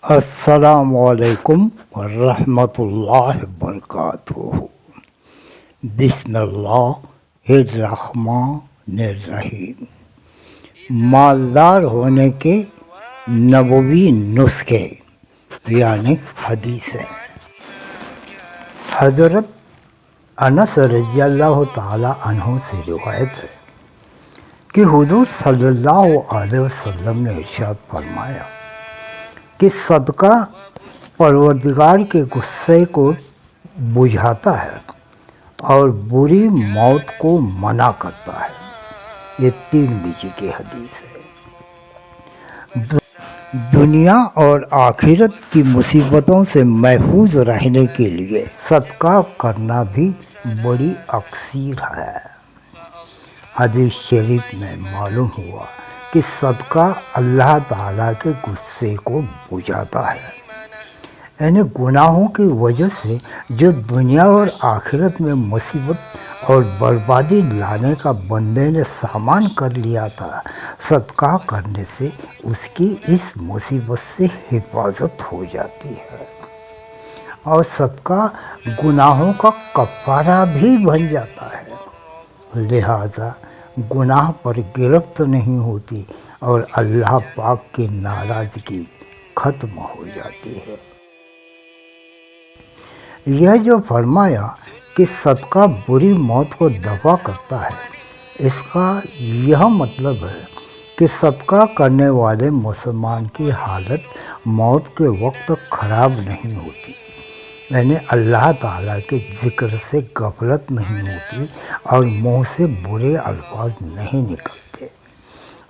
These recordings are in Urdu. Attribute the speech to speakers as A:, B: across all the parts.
A: السلام علیکم ورحمۃ اللہ وبرکاتہ۔ بسم اللہ الرحمن الرحیم۔ مالدار ہونے کے نبوی نسخے یعنی حدیثیں۔ حضرت انس رضی اللہ تعالی عنہ سے روایت ہے کہ حضور صلی اللہ علیہ وسلم نے ارشاد فرمایا کہ صدقہ پروردگار کے غصے کو بجھاتا ہے اور بری موت کو منع کرتا ہے۔ یہ ترمذی کی حدیث ہے۔ دنیا اور آخرت کی مصیبتوں سے محفوظ رہنے کے لیے صدقہ کرنا بھی بڑی اکثیر ہے۔ حدیث شریف میں معلوم ہوا کہ صدقہ اللہ تعالیٰ کے غصے کو بجھاتا ہے، یعنی گناہوں کی وجہ سے جو دنیا اور آخرت میں مصیبت اور بربادی لانے کا بندے نے سامان کر لیا تھا، صدقہ کرنے سے اس کی اس مصیبت سے حفاظت ہو جاتی ہے، اور صدقہ گناہوں کا کفارہ بھی بن جاتا ہے، لہذا گناہ پر گرفت نہیں ہوتی اور اللہ پاک کی ناراضگی ختم ہو جاتی ہے۔ یہ جو فرمایا کہ صدقہ بری موت کو دفع کرتا ہے، اس کا یہ مطلب ہے کہ صدقہ کرنے والے مسلمان کی حالت موت کے وقت خراب نہیں ہوتی، یعنی اللہ تعالیٰ کے ذکر سے غفلت نہیں ہوتی اور منہ سے برے الفاظ نہیں نکلتے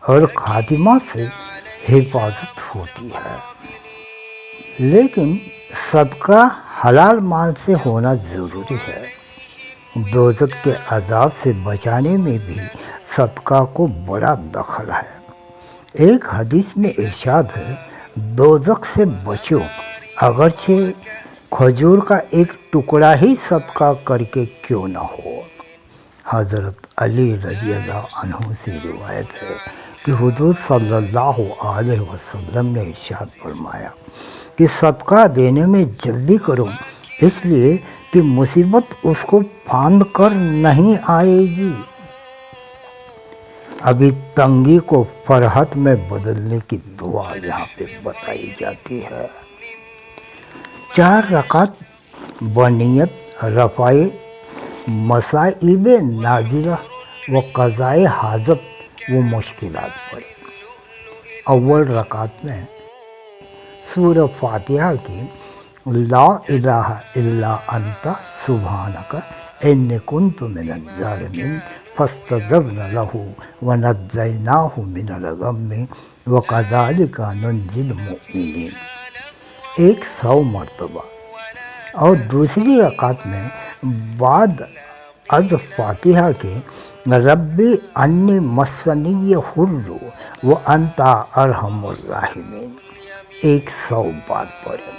A: اور خاتمہ سے حفاظت ہوتی ہے۔ لیکن صدقہ حلال مال سے ہونا ضروری ہے۔ دوزخ کے عذاب سے بچانے میں بھی صدقہ کو بڑا دخل ہے۔ ایک حدیث میں ارشاد ہے، دوزخ سے بچو اگرچہ کھجور کا ایک ٹکڑا ہی صدقہ کر کے کیوں نہ ہو۔ حضرت علی رضی اللہ عنہ سے روایت ہے کہ حضور صلی اللہ علیہ وسلم نے ارشاد فرمایا کہ صدقہ دینے میں جلدی کرو، اس لیے کہ مصیبت اس کو پھاند کر نہیں آئے گی۔ ابھی تنگی کو فرحت میں بدلنے کی دعا یہاں پہ بتائی جاتی ہے۔ 4 رکعت بنیت رفع مصائب نازلہ و قضاء حاجت و مشکلات پڑھیں۔ اول رکعت میں سورہ فاتحہ کی لا الہ الا انت سبحانک انی کنت من الظالمین فاستجبنا لہ ونجیناہ من الغم وکذالک ننجی المؤمنین 100 مرتبہ، اور دوسری رکعت میں بعد از فاتحہ کے رب انی مسنی الضر وانت ارحم الراحمین 100 بار پڑھیں،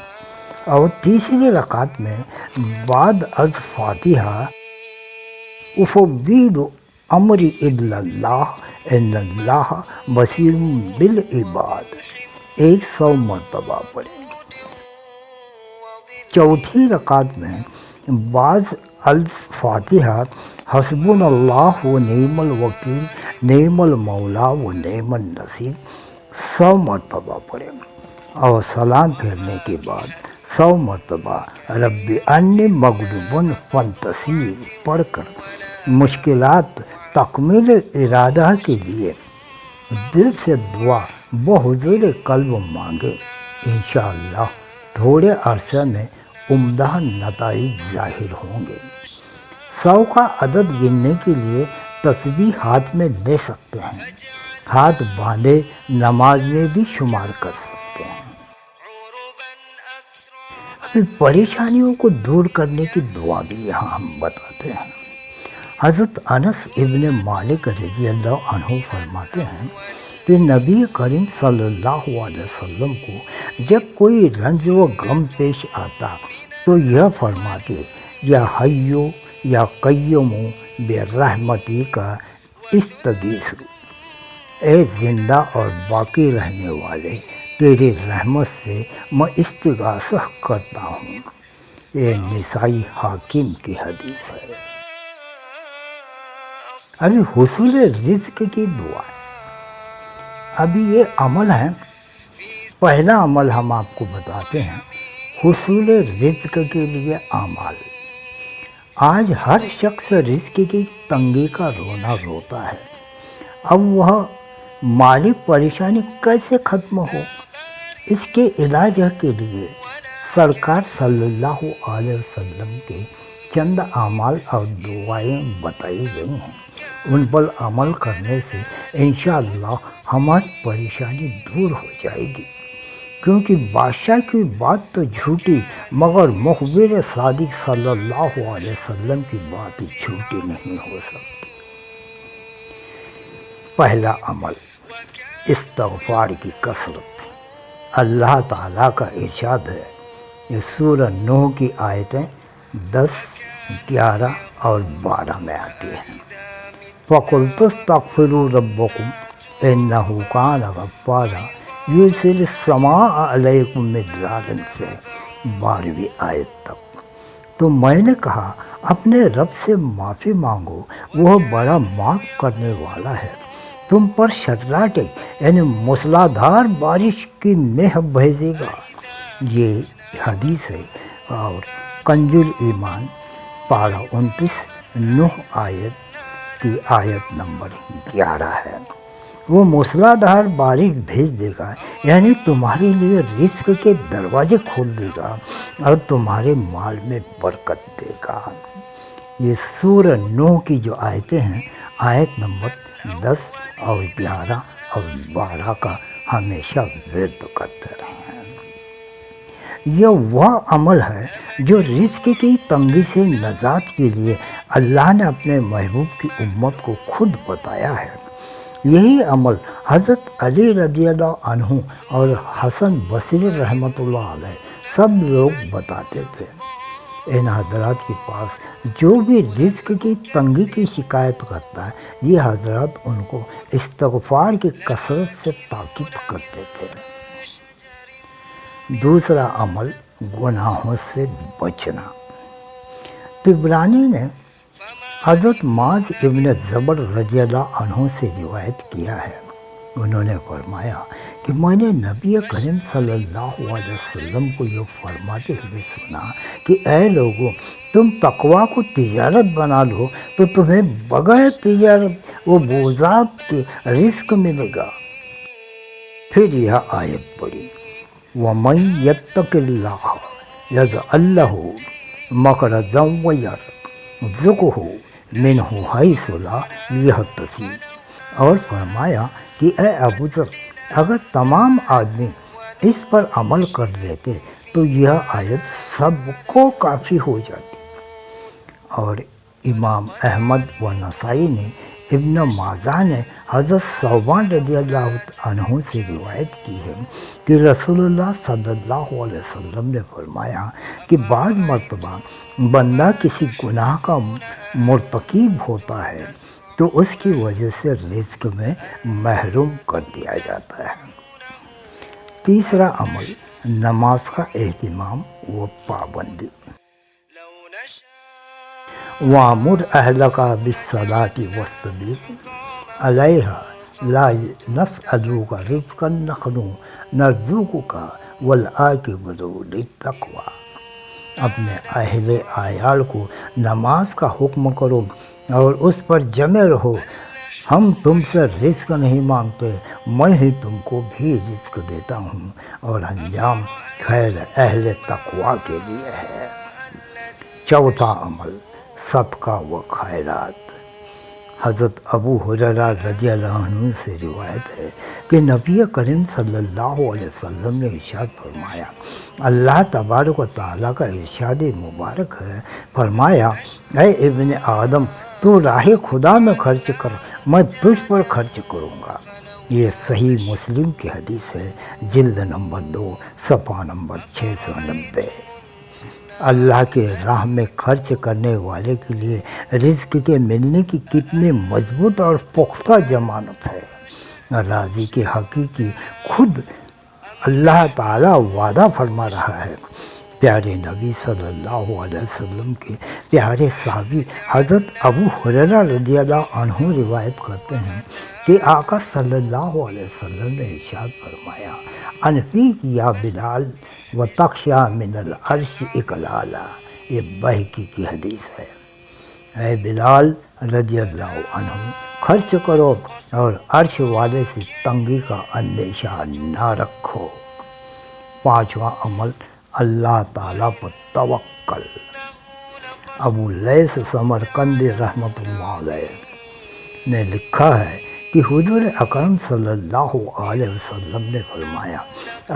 A: اور تیسری رکعت میں بعد از فاتحہ افوض امری الی اللہ ان اللہ بصیر بالعباد 100 مرتبہ پڑھیں۔ چوتھی رکعت میں بعد از فاتحہ حسبنا اللہ و نعم الوکیل نعم المولا و نعم النصیر 100 مرتبہ پڑھیں، اور سلام پھیرنے کے بعد 100 مرتبہ رب انی مغلوب فانتصر پڑھ کر مشکلات تکمیل ارادہ کے لیے دل سے دعا بحضور قلب مانگے، انشاءاللہ تھوڑے عرصے میں عمدہ نتائج ظاہر ہوں گے۔ 100 کا عدد گننے کے لیے تسبیح ہاتھ میں لے سکتے ہیں، ہاتھ باندھے نماز میں بھی شمار کر سکتے ہیں۔ ابھی پریشانیوں کو دور کرنے کی دعا بھی یہاں ہم بتاتے ہیں۔ حضرت انس ابن مالک رضی اللہ عنہ فرماتے ہیں کہ نبی کریم صلی اللہ علیہ وسلم کو جب کوئی رنج و غم پیش آتا تو یہ فرماتے، یا حیو یا قیوم برحمتی کا استغیث، اے زندہ اور باقی رہنے والے تیری رحمت سے میں استغاثہ کرتا ہوں. یہ نسائی حاکم کی حدیث ہے. ابھی حصول رزق کی دعا ہے. ابھی یہ عمل ہے. پہلا عمل ہم آپ کو بتاتے ہیں، حصول رزق کے لیے اعمال. آج ہر شخص رزق کی تنگی کا رونا روتا ہے. اب وہ مالی پریشانی کیسے ختم ہو؟ اس کے علاج کے لیے سرکار صلی اللہ علیہ وسلم کے چند اعمال اور دعائیں بتائی گئی ہیں. ان پر عمل کرنے سے انشاءاللہ ہماری پریشانی دور ہو جائے گی. کیونکہ بادشاہ کی بات تو جھوٹی، مگر مخبر صادق صلی اللہ علیہ وسلم کی بات جھوٹی نہیں ہو سکتی. پہلا عمل استغفار کی کثرت. اللہ تعالیٰ کا ارشاد ہے، یہ سورہ نوح کی آیتیں 10، 11 اور 12 میں آتی ہیں. فَقُلْتُ اسْتَغْفِرُوا رَبَّكُمْ إِنَّهُ كَانَ غَفَّارًا يُرْسِلِ السَّمَاءَ عَلَيْكُمْ مِدْرَارًا سے 12ویں آیت تک. تو میں نے کہا اپنے رب سے معافی مانگو، وہ بڑا معاف کرنے والا ہے، تم پر شرلاٹے یعنی موسلادھار بارش کی مہ بھیجے گا. یہ حدیث ہے. اور کنز الایمان پارہ 29 نوح آیت کی آیت نمبر 11 ہے. وہ موسلادھار بارش بھیج دے گا، یعنی تمہارے لیے رزق کے دروازے کھول دے گا اور تمہارے مال میں برکت دے گا. یہ سورہ نوح کی جو آیتیں ہیں، آیت نمبر 10 اور 11 اور 12 کا ہمیشہ ورد کرتے رہیں. یہ وہ عمل ہے جو رزق کی تنگی سے نجات کے لیے اللہ نے اپنے محبوب کی امت کو خود بتایا ہے. یہی عمل حضرت علی رضی اللہ عنہ اور حسن بصری رحمۃ اللہ علیہ سب لوگ بتاتے تھے. ان حضرات کے پاس جو بھی رزق کی تنگی کی شکایت کرتا ہے، یہ حضرات ان کو استغفار کی کثرت سے تاکید کرتے تھے. دوسرا عمل گناہوں سے بچنا. طبرانی نے حضرت معاذ ابن جبل رضی اللہ عنہ سے روایت کیا ہے. انہوں نے فرمایا کہ میں نے نبی کریم صلی اللہ علیہ وسلم کو یہ فرماتے ہوئے سنا کہ اے لوگو، تم تقوی کو تجارت بنا لو تو تمہیں بغیر تجارت وہ بوزات کے رزق ملے گا. پھر یہ آیت پڑھی، وَمَن يَتَّقِ اللَّهَ يَجْعَل لَّهُ مَخْرَجًا وَيَرْزُقْهُ مِنْهُ حَيْثُ لَا يَحْتَسِبُ. اور فرمایا کہ اے ابو ذر، اگر تمام آدمی اس پر عمل کر لیتے تو یہ آیت سب کو کافی ہو جاتی. اور امام احمد و نسائی نے، ابن ماجہ نے حضرت ثوبان رضی اللہ عنہ سے روایت کی ہے کہ رسول اللہ صلی اللہ علیہ وسلم نے فرمایا کہ بعض مرتبہ بندہ کسی گناہ کا مرتکب ہوتا ہے تو اس کی وجہ سے رزق میں محروم کر دیا جاتا ہے. تیسرا عمل نماز کا اہتمام و پابندی. وَأْمُرْ أَهْلَكَ بِالصَّلَاةِ وَاصْطَبِرْ عَلَيْهَا لَا نَسْأَلُكَ رِزْقًا نَحْنُ نَرْزُقُكَ وَالْعَاقِبَةُ لِلتَّقْوَىٰ. اپنے اہل عیال کو نماز کا حکم کرو اور اس پر جمے رہو. ہم تم سے رزق نہیں مانگتے، میں ہی تم کو بھی رزق دیتا ہوں، اور انجام خیر اہل تقوی کے لیے ہے. چوتھا عمل صدقہ و خیرات. حضرت ابو ہریرہ رضی اللہ عنہ سے روایت ہے کہ نبی کریم صلی اللہ علیہ وسلم نے ارشاد فرمایا، اللہ تبارک و تعالیٰ کا ارشاد مبارک ہے، فرمایا اے ابن آدم، تو راہ خدا میں خرچ کر، میں تجھ پر خرچ کروں گا. یہ صحیح مسلم کی حدیث ہے، جلد نمبر 2 صفحہ نمبر 690. اللہ کے راہ میں خرچ کرنے والے کے لیے رزق کے ملنے کی کتنی مضبوط اور پختہ ضمانت ہے. راضی کے حقیقی خود اللہ تعالیٰ وعدہ فرما رہا ہے۔ پیارے نبی صلی اللہ علیہ وسلم کے پیارے صحابی حضرت ابو ہریرہ رضی اللہ عنہ روایت کرتے ہیں کہ آقا صلی اللہ علیہ وسلم نے ارشاد فرمایا، انفیق یا بلال و تخشا من العرش اقلالا۔ یہ بہقی کی حدیث ہے۔ اے بلال رضی اللہ عنہ، خرچ کرو اور عرش والے سے تنگی کا اندیشہ نہ رکھو۔ پانچواں عمل، اللہ تعالیٰ پر توکل۔ ابو لیث سمرقندی رحمۃ اللہ علیہ نے لکھا ہے کہ حضور اکرم صلی اللہ علیہ وسلم نے فرمایا،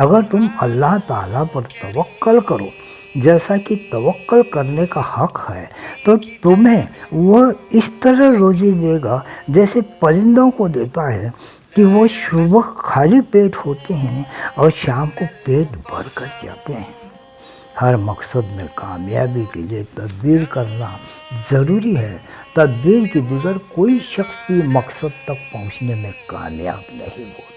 A: اگر تم اللہ تعالیٰ پر توکل کرو جیسا کہ توکل کرنے کا حق ہے تو تمہیں وہ اس طرح روزی دے گا جیسے پرندوں کو دیتا ہے کہ وہ صبح خالی پیٹ ہوتے ہیں اور شام کو پیٹ بھر کر جاتے ہیں۔ ہر مقصد میں کامیابی کے لیے تدبیر کرنا ضروری ہے۔ تدبیر کے بغیر کوئی شخص بھی مقصد تک پہنچنے میں کامیاب نہیں ہوتا۔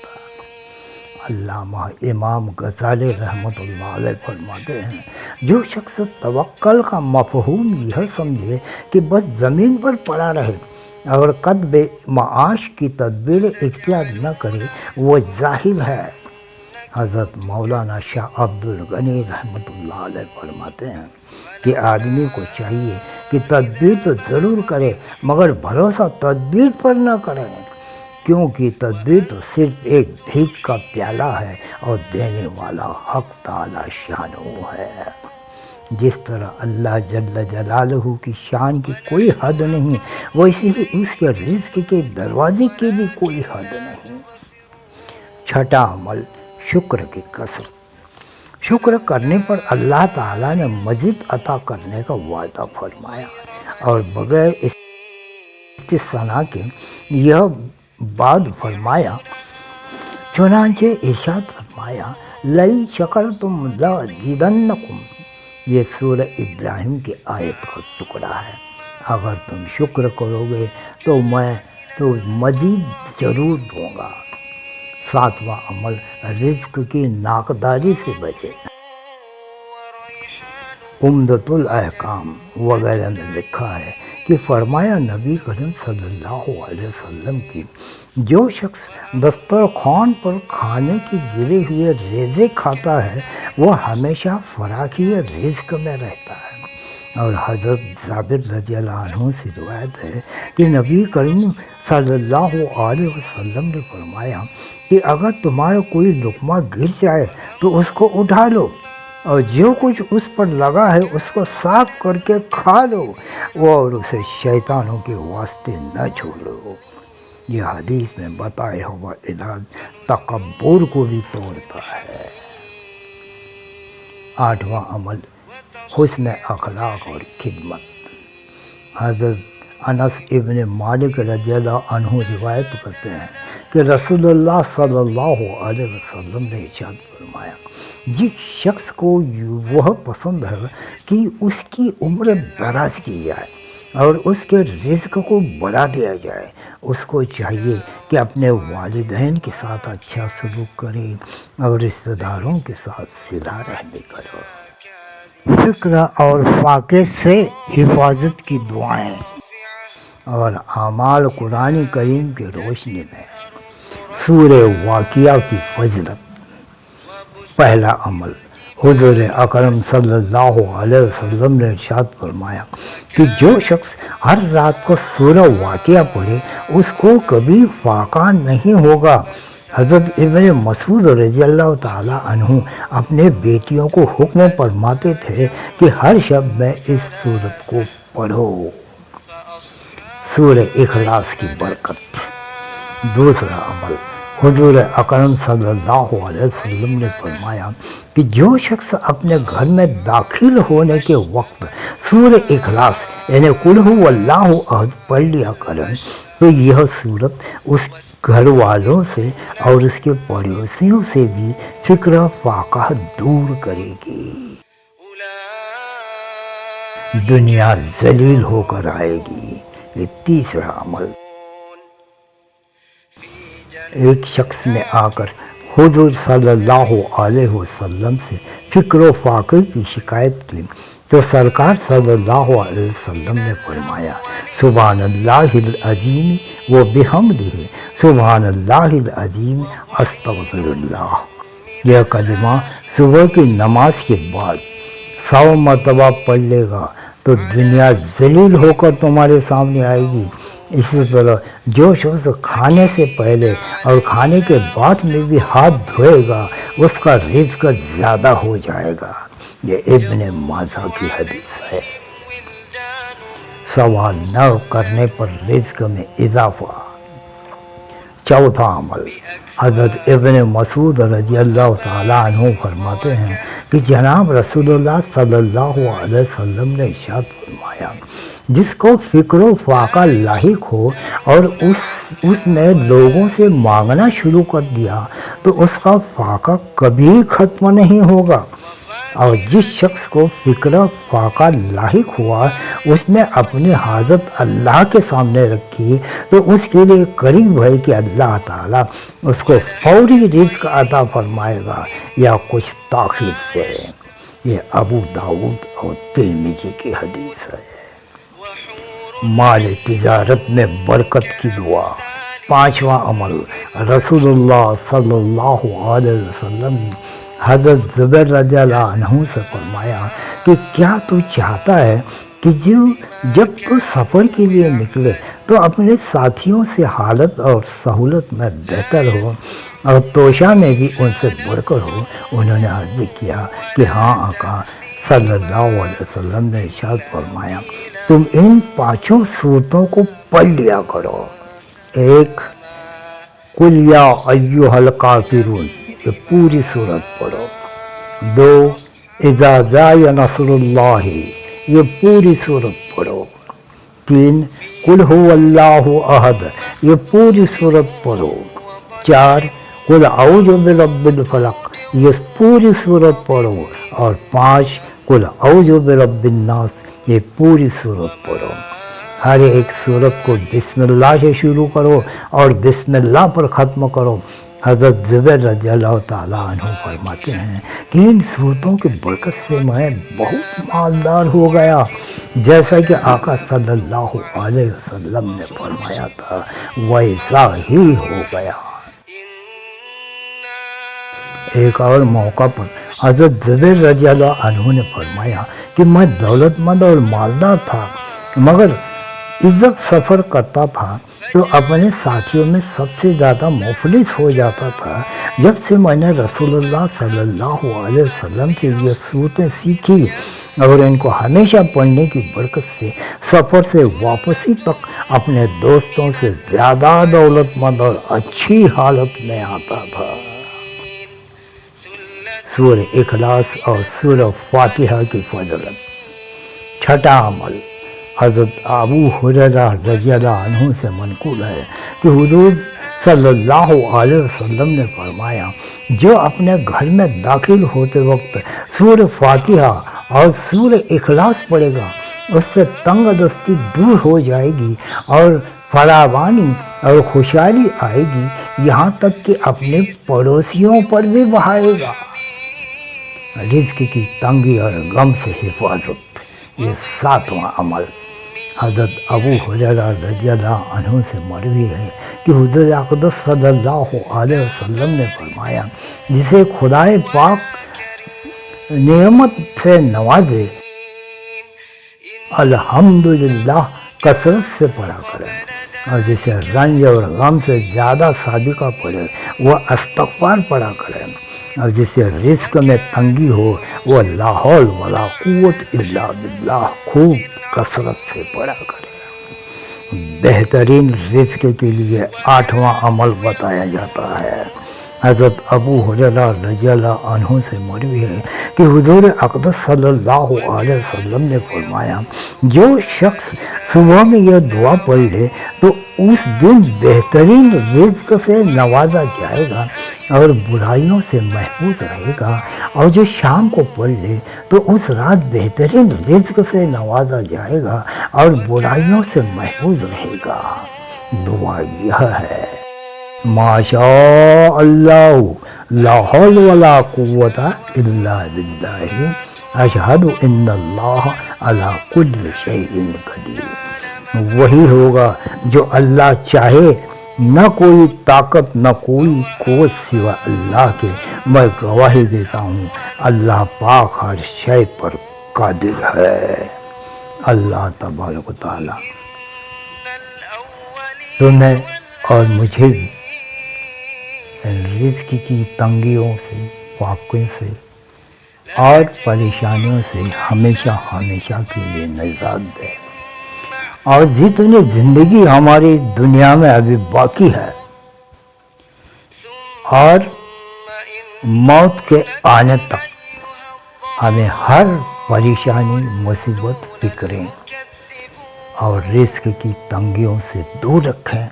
A: علامہ امام غزالی رحمۃ اللہ علیہ فرماتے ہیں، جو شخص توکل کا مفہوم یہ سمجھے کہ بس زمین پر پڑا رہے اور کسب معاش کی تدبیر اختیار نہ کرے، وہ جاہل ہے۔ حضرت مولانا شاہ عبد الغنی رحمۃ اللہ علیہ فرماتے ہیں کہ آدمی کو چاہیے کہ تدبیر تو ضرور کرے مگر بھروسہ تدبیر پر نہ کرے، کیونکہ تدبیر تو صرف ایک بھیک کا پیالہ ہے اور دینے والا حق تعالی شانہ ہے۔ جس طرح اللہ جل جلالہ کی شان کی کوئی حد نہیں، ویسے ہی اس کے رزق کے دروازے کی بھی کوئی حد نہیں۔ چھٹا عمل، شکر کی کثرت۔ شکر کرنے پر اللہ تعالیٰ نے مزید عطا کرنے کا وعدہ فرمایا اور بغیر استثناء کے یہ بات فرمایا، چنانچہ ارشاد فرمایا، لئن شکرتم لازیدنکم۔ یہ سورہ ابراہیم کی آیت کا ٹکڑا ہے۔ اگر تم شکر کرو گے تو میں تو مزید ضرور دوں گا۔ ساتواں عمل، رزق کی ناقداری سے بچے۔ عمدۃ الاحکام وغیرہ میں لکھا ہے کہ فرمایا نبی کریم صلی اللہ علیہ وسلم کی، جو شخص دسترخوان پر کھانے کے گرے ہوئے ریزے کھاتا ہے وہ ہمیشہ فراخی رزق میں رہتا ہے۔ اور حضرت جابر رضی اللہ عنہ سے روایت ہے کہ نبی کریم صلی اللہ علیہ وسلم نے فرمایا کہ اگر تمہارا کوئی لقمہ گر جائے تو اس کو اٹھا لو اور جو کچھ اس پر لگا ہے اس کو صاف کر کے کھا لو اور اسے شیطانوں کے واسطے نہ چھوڑو۔ یہ حدیث میں بتایا ہوا علاج تکبر کو بھی توڑتا ہے۔ آٹھواں عمل، حسن اخلاق اور خدمت۔ حضرت انس ابن مالک رضی اللہ عنہ روایت کرتے ہیں کہ رسول اللہ صلی اللہ علیہ وسلم نے ارشاد فرمایا، جس شخص کو وہ پسند ہے کہ اس کی عمر دراز کی جائے اور اس کے رزق کو بڑھا دیا جائے، اس کو چاہیے کہ اپنے والدین کے ساتھ اچھا سلوک کرے اور رشتہ داروں کے ساتھ صلہ رحمی کرے۔ فکر اور فاقے سے حفاظت کی دعائیں اور اعمال قرآن کریم کی روشنی میں سورہ واقعہ کی فضیلت۔ پہلا عمل، حضور اکرم صلی اللہ علیہ وسلم نے ارشاد فرمایا کہ جو شخص ہر رات کو سورہ واقعہ پڑھے اس کو کبھی فاقہ نہیں ہوگا۔ حضرت ابن مسعود رضی اللہ تعالی عنہ اپنے بیٹیوں کو حکم فرماتے تھے کہ ہر شب میں اس سورت کو پڑھو۔ سورہ اخلاص کی برکت۔ دوسرا عمل، حضور اکرم صلی اللہ علیہ وسلم نے فرمایا کہ جو شخص اپنے گھر میں داخل ہونے کے وقت سورہ اخلاص یعنی قل هو اللہ احد پڑھ لیا کرے تو یہ سورت اس گھر والوں سے اور اس کے پڑوسیوں سے بھی فکر فاقہ دور کرے گی۔ دنیا ذلیل ہو کر آئے گی۔ یہ تیسرا عمل، ایک شخص نے آ کر حضور صلی اللہ علیہ وسلم سے فکر و فاقے کی شکایت کی تو سرکار صلی اللہ علیہ وسلم نے فرمایا سبحان اللہ العظیم و بحمدہ سبحان اللہ العظیم استغفر اللہ۔ یہ کلمہ صبح کی نماز کے بعد 100 مرتبہ پڑھ لے گا تو دنیا ذلیل ہو کر تمہارے سامنے آئے گی۔ اسی طرح جو شخص کھانے سے پہلے اور کھانے کے بعد میں بھی ہاتھ دھوئے گا اس کا رزق زیادہ ہو جائے گا۔ یہ ابن ماجہ کی حدیث ہے۔ سوال نہ کرنے پر رزق میں اضافہ۔ چوتھا عمل، حضرت ابن مسعود رضی اللہ تعالیٰ عنہ فرماتے ہیں کہ جناب رسول اللہ صلی اللہ علیہ وسلم نے ارشاد فرمایا جس کو فکر و فاقہ لاحق ہو اور اس نے لوگوں سے مانگنا شروع کر دیا تو اس کا فاقہ کبھی ختم نہیں ہوگا، اور جس شخص کو فکر و فاقہ لاحق ہوا اس نے اپنی حاجت اللہ کے سامنے رکھی تو اس کے لیے قریب ہے کہ اللہ تعالیٰ اس کو فوری رزق عطا فرمائے گا یا کچھ تاخیر سے۔ یہ ابو داؤد اور ترمذی کی حدیث ہے۔ مال تجارت میں برکت کی دعا۔ پانچواں عمل، رسول اللہ صلی اللہ علیہ وسلم نے حضرت زبیر رضی اللہ عنہ سے فرمایا کہ کیا تو چاہتا ہے کہ جب تو سفر کے لیے نکلے تو اپنے ساتھیوں سے حالت اور سہولت میں بہتر ہو اور توشہ میں بھی ان سے بڑھ کر ہو؟ انہوں نے عرض کیا کہ ہاں آقا صلی اللہ علیہ وسلم نے ارشاد فرمایا تم ان 5 صورتوں کو پڑھ لیا کرو۔ 1، قل یا ایھا الکافرون، یہ پوری صورت پڑھو۔ 2، اذا جاء نصر اللہ، یہ پوری صورت پڑھو۔ 3، قل هو اللہ احد، یہ پوری صورت پڑھو۔ 4، قل اعوذ برب الفلق، یہ پوری صورت پڑھو۔ اور 5، قل اعوذ برب الناس، یہ پوری صورت پڑھو۔ ہر ایک صورت کو بسم اللہ سے شروع کرو اور بسم اللہ پر ختم کرو۔ حضرت زبیر رضی اللہ تعالیٰ عنہ فرماتے ہیں کہ ان صورتوں کی برکت سے میں بہت مالدار ہو گیا، جیسا کہ آقا صلی اللہ علیہ وسلم نے فرمایا تھا ویسا ہی ہو گیا۔ ایک اور موقع پر حضرت زبیر رضی اللہ عنہ نے فرمایا کہ میں دولت مند اور مالدار تھا مگر عزت سفر کرتا تھا تو اپنے ساتھیوں میں سب سے زیادہ مفلس ہو جاتا تھا۔ جب سے میں نے رسول اللہ صلی اللہ علیہ وسلم سے یہ صورتیں سیکھی اور ان کو ہمیشہ پڑھنے کی برکت سے سفر سے واپسی تک اپنے دوستوں سے زیادہ دولت مند اور اچھی حالت میں آتا تھا۔ سورہ اخلاص اور سورہ فاتحہ کی فضیلت۔ چھٹا عمل، حضرت ابو ہریرہ رضی اللہ عنہ سے منقول ہے کہ حضور صلی اللہ علیہ وسلم نے فرمایا جو اپنے گھر میں داخل ہوتے وقت سورہ فاتحہ اور سورہ اخلاص پڑھے گا اس سے تنگ دستی دور ہو جائے گی اور فراوانی اور خوشحالی آئے گی، یہاں تک کہ اپنے پڑوسیوں پر بھی بہائے گا۔ رزق کی تنگی اور غم سے حفاظت، یہ 7واں عمل۔ حضرت ابو ہریرہ رضی اللہ عنہ سے مروی ہے کہ حضور اقدس صلی اللہ علیہ وسلم نے فرمایا جسے خدائے پاک نعمت سے نوازے الحمدللہ کثرت سے پڑھا کرے، اور جسے رنج اور غم سے زیادہ صادقہ پڑھے وہ استغفار پڑھا کرے، اور جسے رزق میں تنگی ہو وہ لا حول ولا قوت الا باللہ خوب کثرت سے پڑھا کرے۔ بہترین رزق کے لیے 8واں عمل بتایا جاتا ہے۔ حضرت ابو ہریرہ رضی اللہ عنہ سے مروی ہے کہ حضور اقدس صلی اللہ علیہ وسلم نے فرمایا جو شخص صبح میں یہ دعا پڑھ لے تو اس دن بہترین رزق سے نوازا جائے گا اور برائیوں سے محفوظ رہے گا، اور جو شام کو پڑھ لے تو اس رات بہترین رزق سے نوازا جائے گا اور برائیوں سے محفوظ رہے گا۔ دعا یہ ہے: ماشاء اللہ لا حول ولا قوت الا باللہ اشہد ان اللہ علی کل شیء قدیر۔ وہی ہوگا جو اللہ چاہے، نہ کوئی طاقت نہ کوئی قوت سوا اللہ کے۔ میں گواہی دیتا ہوں اللہ پاک ہر شے پر قادر ہے۔ اللہ تبارک و تعالی تمہیں اور مجھے بھی رزق کی تنگیوں سے، واقعوں سے اور پریشانیوں سے ہمیشہ ہمیشہ کے لیے نجات دے، اور جتنی زندگی ہماری دنیا میں ابھی باقی ہے اور موت کے آنے تک ہمیں ہر پریشانی، مصیبت، فکریں اور رزق کی تنگیوں سے دور رکھیں،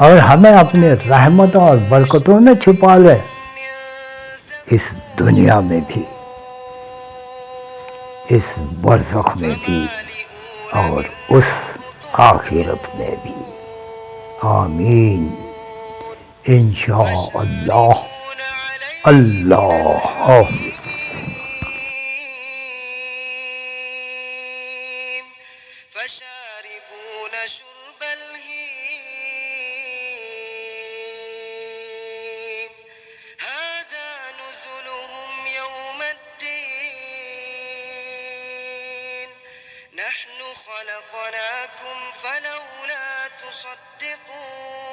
A: اور ہمیں اپنے رحمتوں اور برکتوں میں چھپا لے، اس دنیا میں بھی، اس برزخ میں بھی اور اس آخرت میں بھی۔ آمین انشاءاللہ۔ اللہ حافظ۔
B: فشاربون شرب الهيم هذا نزلهم يوم الدين نحن خلقناكم فلولا تصدقون